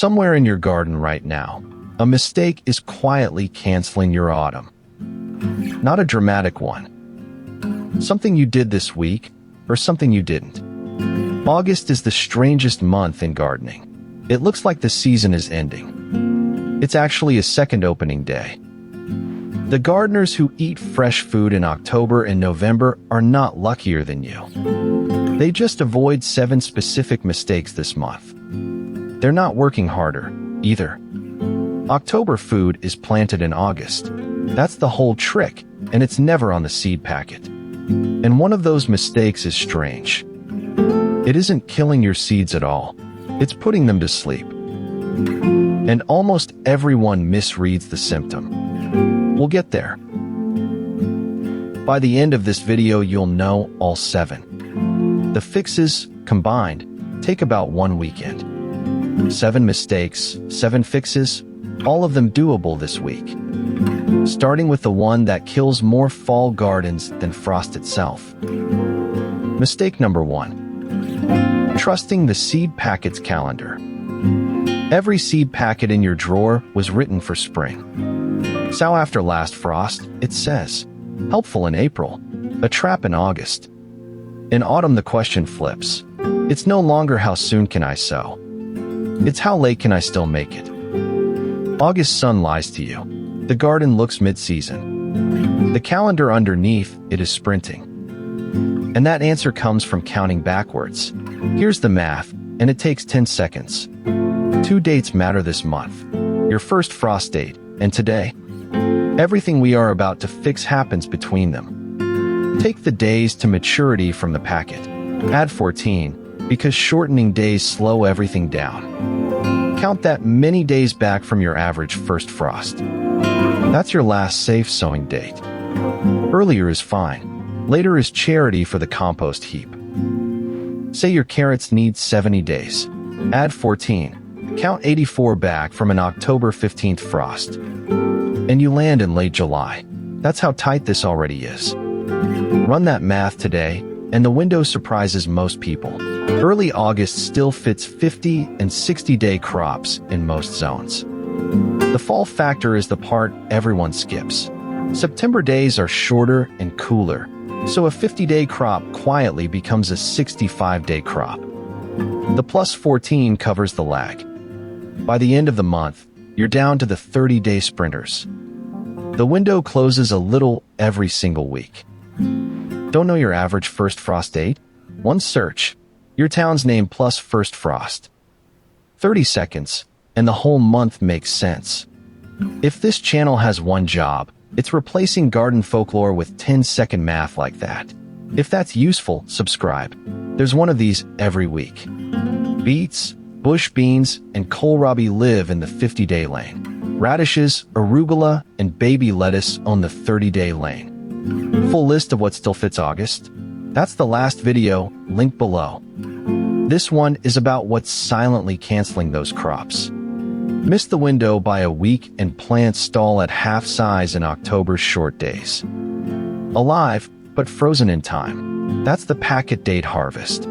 Somewhere in your garden right now, a mistake is quietly canceling your autumn. Not a dramatic one. Something you did this week, or something you didn't. August is the strangest month in gardening. It looks like the season is ending. It's actually a second opening day. The gardeners who eat fresh food in October and November are not luckier than you. They just avoid 7 specific mistakes this month. They're not working harder, either. October food is planted in August. That's the whole trick, and it's never on the seed packet. And one of those mistakes is strange. It isn't killing your seeds at all. It's putting them to sleep. And almost everyone misreads the symptom. We'll get there. By the end of this video, you'll know all 7. The fixes, combined, take about 1 weekend. 7 mistakes, 7 fixes, all of them doable this week. Starting with the one that kills more fall gardens than frost itself. Mistake number 1. Trusting the seed packet's calendar. Every seed packet in your drawer was written for spring. So after last frost, it says, helpful in April, a trap in August. In autumn, the question flips. It's no longer how soon can I sow. It's how late can I still make it. August sun lies to you. The garden looks mid-season. The calendar underneath it is sprinting. And that answer comes from counting backwards. Here's the math, and it takes 10 seconds. 2 dates matter this month. Your first frost date, and today. Everything we are about to fix happens between them. Take the days to maturity from the packet. Add 14, because shortening days slow everything down. Count that many days back from your average first frost. That's your last safe sowing date. Earlier is fine. Later is charity for the compost heap. Say your carrots need 70 days. Add 14. Count 84 back from an October 15th frost. And you land in late July. That's how tight this already is. Run that math today, and the window surprises most people. Early August still fits 50 and 60-day crops in most zones. The fall factor is the part everyone skips. September days are shorter and cooler, so a 50-day crop quietly becomes a 65-day crop. The plus 14 covers the lag. By the end of the month, you're down to the 30-day sprinters. The window closes a little every single week. Don't know your average first frost date? One search. Your town's name plus first frost. 30 seconds, and the whole month makes sense. If this channel has one job, it's replacing garden folklore with 10-second math like that. If that's useful, subscribe. There's one of these every week. Beets, bush beans, and kohlrabi live in the 50-day lane. Radishes, arugula, and baby lettuce own the 30-day lane. Full list of what still fits August? That's the last video, link below. This one is about what's silently canceling those crops. Miss the window by a week and plants stall at half size in October's short days. Alive, but frozen in time. That's the packet date harvest.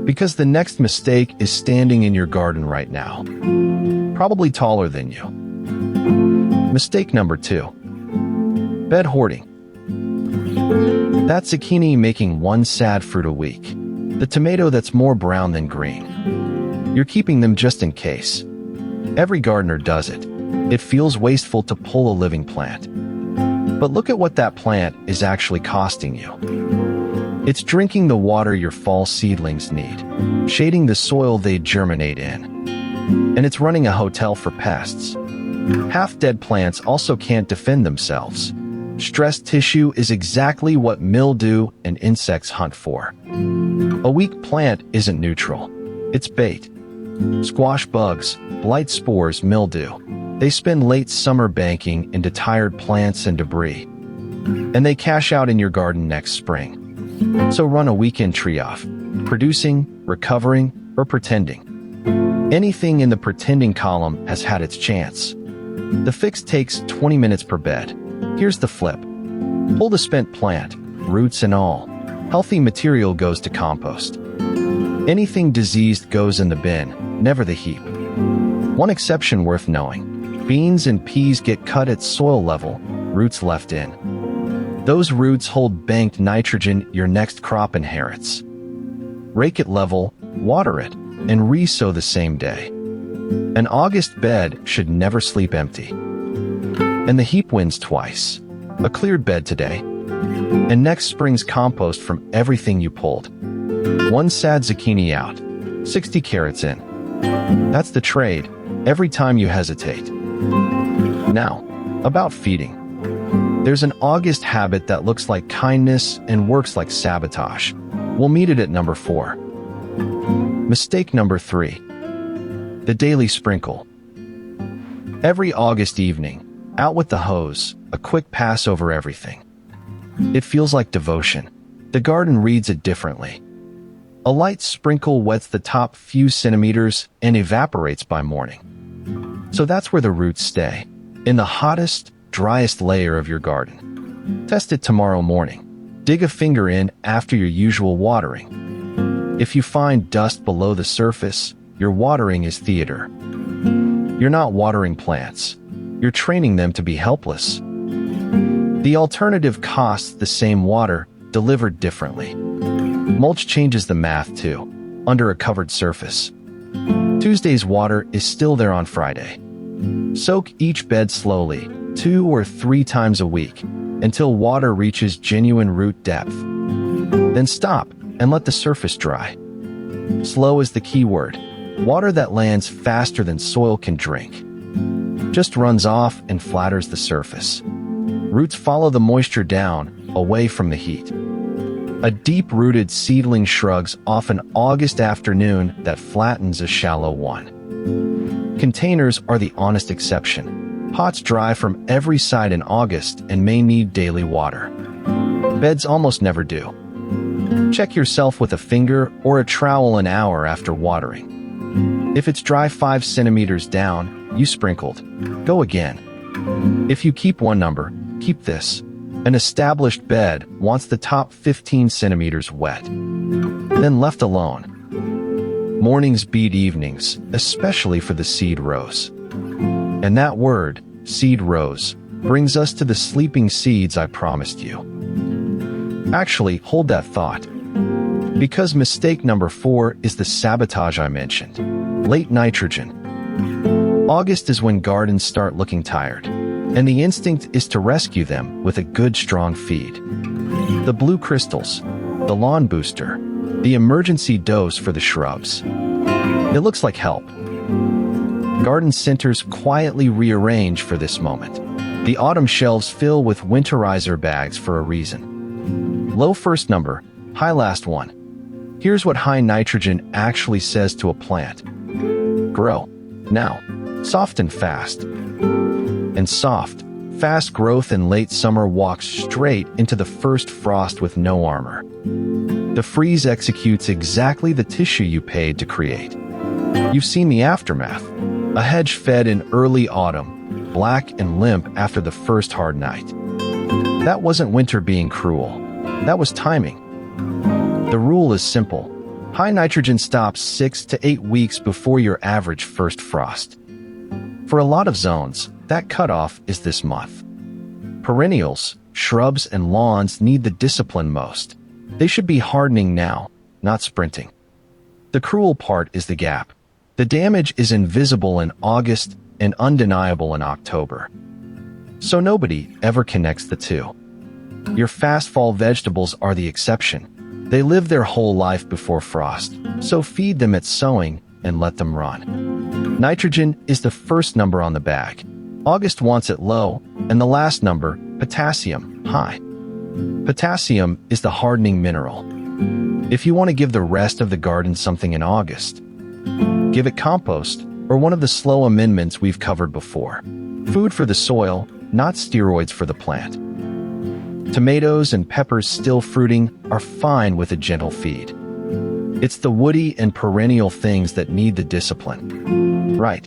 Because the next mistake is standing in your garden right now. Probably taller than you. Mistake number 2. Bed hoarding. That zucchini making one sad fruit a week. The tomato that's more brown than green. You're keeping them just in case. Every gardener does it. It feels wasteful to pull a living plant. But look at what that plant is actually costing you. It's drinking the water your fall seedlings need, shading the soil they germinate in. And it's running a hotel for pests. Half-dead plants also can't defend themselves. Stressed tissue is exactly what mildew and insects hunt for. A weak plant isn't neutral. It's bait. Squash bugs, blight spores, mildew. They spend late summer banking into tired plants and debris. And they cash out in your garden next spring. So run a weekend tree off. Producing, recovering, or pretending. Anything in the pretending column has had its chance. The fix takes 20 minutes per bed. Here's the flip. Pull the spent plant, roots and all. Healthy material goes to compost. Anything diseased goes in the bin, never the heap. One exception worth knowing: beans and peas get cut at soil level, roots left in. Those roots hold banked nitrogen your next crop inherits. Rake it level, water it, and re-sow the same day. An August bed should never sleep empty. And the heap wins twice. A cleared bed today, and next spring's compost from everything you pulled. One sad zucchini out, 60 carrots in. That's the trade, every time you hesitate. Now, about feeding. There's an August habit that looks like kindness and works like sabotage. We'll meet it at number 4. Mistake number 3. The daily sprinkle. Every August evening, out with the hose, a quick pass over everything. It feels like devotion. The garden reads it differently. A light sprinkle wets the top few centimeters and evaporates by morning. So that's where the roots stay, in the hottest, driest layer of your garden. Test it tomorrow morning. Dig a finger in after your usual watering. If you find dust below the surface, your watering is theater. You're not watering plants. You're training them to be helpless. The alternative costs the same water, delivered differently. Mulch changes the math too, under a covered surface. Tuesday's water is still there on Friday. Soak each bed slowly, 2 or 3 times a week, until water reaches genuine root depth. Then stop and let the surface dry. Slow is the key word. Water that lands faster than soil can drink. Just runs off and flatters the surface. Roots follow the moisture down, away from the heat. A deep-rooted seedling shrugs off an August afternoon that flattens a shallow one. Containers are the honest exception. Pots dry from every side in August and may need daily water. Beds almost never do. Check yourself with a finger or a trowel an hour after watering. If it's dry 5 centimeters down, you sprinkled. Go again. If you keep one number, keep this. An established bed wants the top 15 centimeters wet. Then left alone. Mornings beat evenings, especially for the seed rows. And that word, seed rows, brings us to the sleeping seeds I promised you. Actually, hold that thought. Because mistake number 4 is the sabotage I mentioned. Late nitrogen. August is when gardens start looking tired, and the instinct is to rescue them with a good strong feed. The blue crystals, the lawn booster, the emergency dose for the shrubs. It looks like help. Garden centers quietly rearrange for this moment. The autumn shelves fill with winterizer bags for a reason. Low first number, high last one. Here's what high nitrogen actually says to a plant. Grow. Now. Soft and fast. And soft, fast growth in late summer walks straight into the first frost with no armor. The freeze executes exactly the tissue you paid to create. You've seen the aftermath. A hedge fed in early autumn, black and limp after the first hard night. That wasn't winter being cruel. That was timing. The rule is simple. High nitrogen stops 6 to 8 weeks before your average first frost. For a lot of zones, that cutoff is this month. Perennials, shrubs, and lawns need the discipline most. They should be hardening now, not sprinting. The cruel part is the gap. The damage is invisible in August and undeniable in October. So nobody ever connects the two. Your fast fall vegetables are the exception. They live their whole life before frost, so feed them at sowing and let them run. Nitrogen is the first number on the bag. August wants it low, and the last number, potassium, high. Potassium is the hardening mineral. If you want to give the rest of the garden something in August, give it compost or one of the slow amendments we've covered before. Food for the soil, not steroids for the plant. Tomatoes and peppers still fruiting are fine with a gentle feed. It's the woody and perennial things that need the discipline. Right.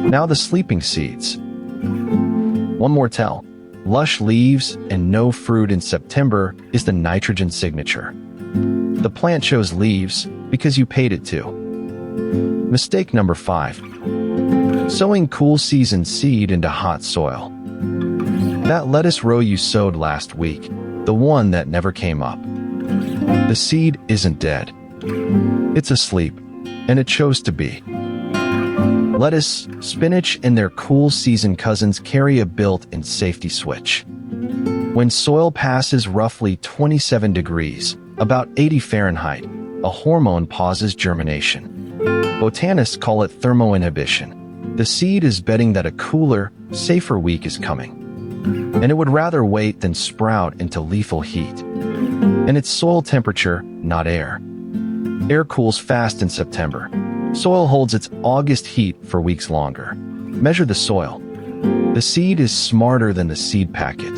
Now the sleeping seeds. One more tell. Lush leaves and no fruit in September is the nitrogen signature. The plant shows leaves because you paid it to. Mistake number 5. Sowing cool season seed into hot soil. That lettuce row you sowed last week, the one that never came up. The seed isn't dead. It's asleep, and it chose to be. Lettuce, spinach, and their cool season cousins carry a built-in safety switch. When soil passes roughly 27 degrees, about 80 Fahrenheit, a hormone pauses germination. Botanists call it thermoinhibition. The seed is betting that a cooler, safer week is coming. And it would rather wait than sprout into lethal heat. And it's soil temperature, not air. Air cools fast in September. Soil holds its August heat for weeks longer. Measure the soil. The seed is smarter than the seed packet.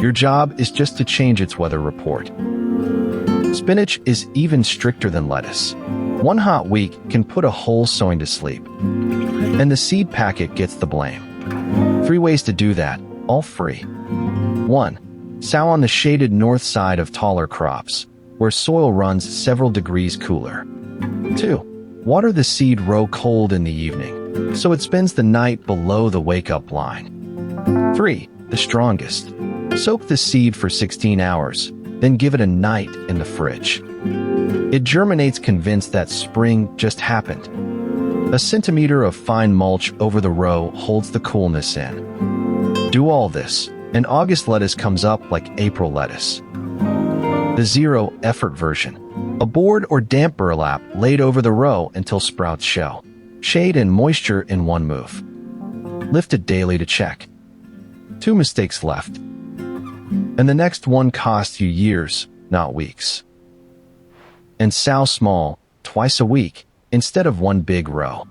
Your job is just to change its weather report. Spinach is even stricter than lettuce. One hot week can put a whole sowing to sleep. And the seed packet gets the blame. 3 ways to do that, all free. 1. Sow on the shaded north side of taller crops, where soil runs several degrees cooler. 2. Water the seed row cold in the evening, so it spends the night below the wake-up line. 3. The strongest. Soak the seed for 16 hours, then give it a night in the fridge. It germinates convinced that spring just happened. A centimeter of fine mulch over the row holds the coolness in. Do all this, and August lettuce comes up like April lettuce. The zero-effort version. A board or damp burlap laid over the row until sprouts show. Shade and moisture in one move. Lift it daily to check. 2 mistakes left. And the next one costs you years, not weeks. And sow small, twice a week, instead of one big row.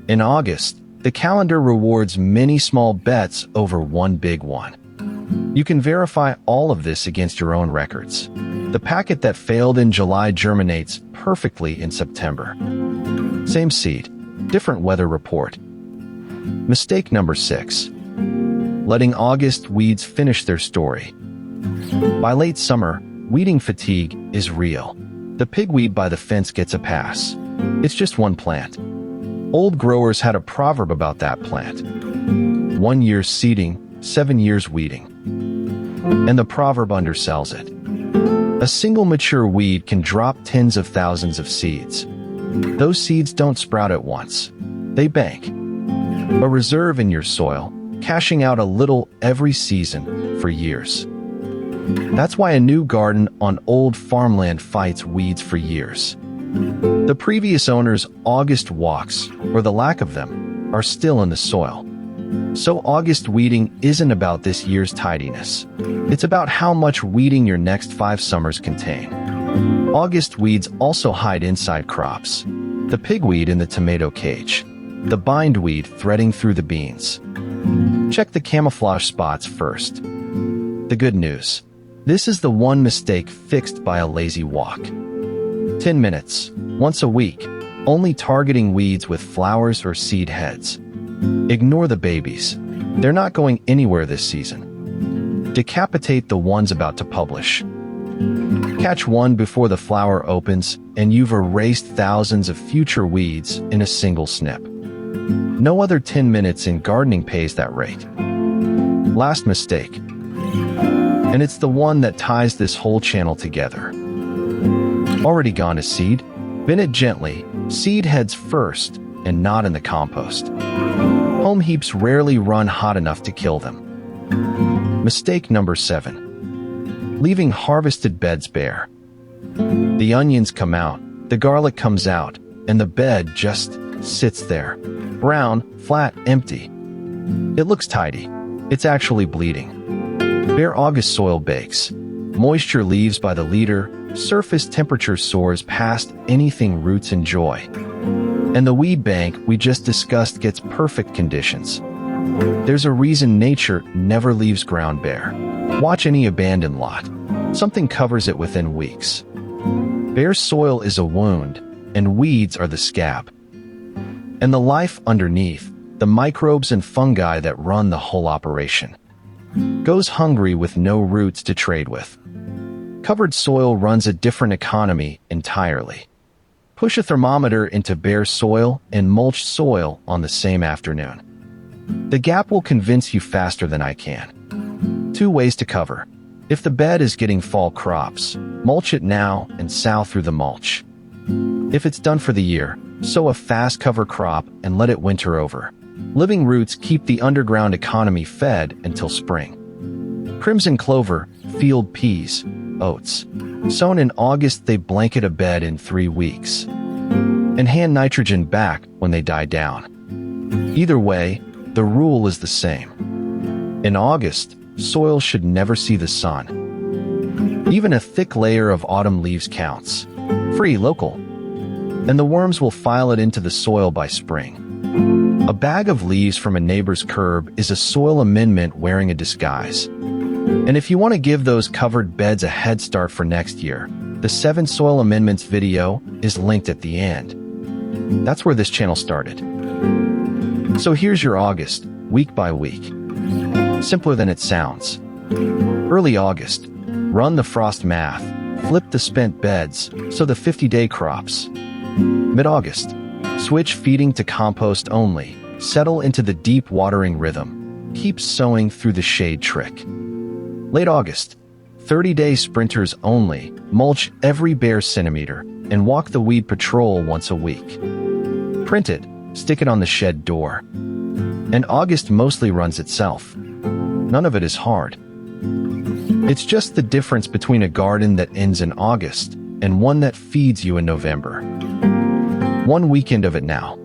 In August, the calendar rewards many small bets over one big one. You can verify all of this against your own records. The packet that failed in July germinates perfectly in September. Same seed, different weather report. Mistake number 6. Letting August weeds finish their story. By late summer, weeding fatigue is real. The pigweed by the fence gets a pass. It's just one plant. Old growers had a proverb about that plant. 1 year's seeding, 7 years weeding. And the proverb undersells it. A single mature weed can drop tens of thousands of seeds. Those seeds don't sprout at once. They bank. A reserve in your soil, cashing out a little every season for years. That's why a new garden on old farmland fights weeds for years. The previous owner's August walks, or the lack of them, are still in the soil. So August weeding isn't about this year's tidiness. It's about how much weeding your next 5 summers contain. August weeds also hide inside crops. The pigweed in the tomato cage. The bindweed threading through the beans. Check the camouflage spots first. The good news. This is the one mistake fixed by a lazy walk. 10 minutes, once a week, only targeting weeds with flowers or seed heads. Ignore the babies. They're not going anywhere this season. Decapitate the ones about to publish. Catch one before the flower opens, and you've erased thousands of future weeds in a single snip. No other 10 minutes in gardening pays that rate. Last mistake. And it's the one that ties this whole channel together. Already gone to seed? Bin it gently, seed heads first, and not in the compost. Home heaps rarely run hot enough to kill them. Mistake number 7. Leaving harvested beds bare. The onions come out, the garlic comes out, and the bed just sits there. Brown, flat, empty. It looks tidy. It's actually bleeding. Bare August soil bakes. Moisture leaves by the liter, surface temperature soars past anything roots enjoy. And the weed bank we just discussed gets perfect conditions. There's a reason nature never leaves ground bare. Watch any abandoned lot. Something covers it within weeks. Bare soil is a wound, and weeds are the scab. And the life underneath, the microbes and fungi that run the whole operation, goes hungry with no roots to trade with. Covered soil runs a different economy entirely. Push a thermometer into bare soil and mulch soil on the same afternoon. The gap will convince you faster than I can. 2 ways to cover. If the bed is getting fall crops, mulch it now and sow through the mulch. If it's done for the year, sow a fast cover crop and let it winter over. Living roots keep the underground economy fed until spring. Crimson clover, field peas, oats. Sown in August, they blanket a bed in 3 weeks and hand nitrogen back when they die down. Either way, the rule is the same. In August, soil should never see the sun. Even a thick layer of autumn leaves counts. Free, local. And the worms will file it into the soil by spring. A bag of leaves from a neighbor's curb is a soil amendment wearing a disguise. And if you want to give those covered beds a head start for next year, the 7 soil amendments video is linked at the end. That's where this channel started. So here's your August, week by week. Simpler than it sounds. Early August, run the frost math, flip the spent beds, sow the 50-day crops. Mid-August, switch feeding to compost only, settle into the deep watering rhythm, keep sowing through the shade trick. Late August, 30-day sprinters only, mulch every bare centimeter, and walk the weed patrol once a week. Print it, stick it on the shed door. And August mostly runs itself. None of it is hard. It's just the difference between a garden that ends in August and one that feeds you in November. 1 weekend of it now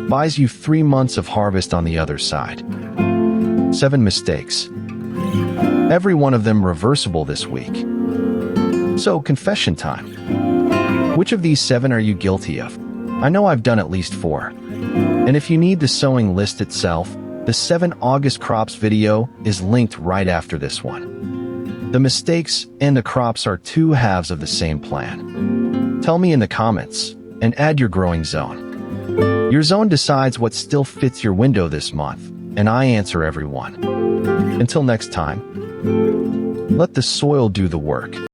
buys you 3 months of harvest on the other side. 7 mistakes. Every one of them reversible this week. So, confession time. Which of these 7 are you guilty of? I know I've done at least 4. And if you need the sowing list itself, the 7 August crops video is linked right after this one. The mistakes and the crops are 2 halves of the same plan. Tell me in the comments, and add your growing zone. Your zone decides what still fits your window this month, and I answer every one. Until next time, let the soil do the work.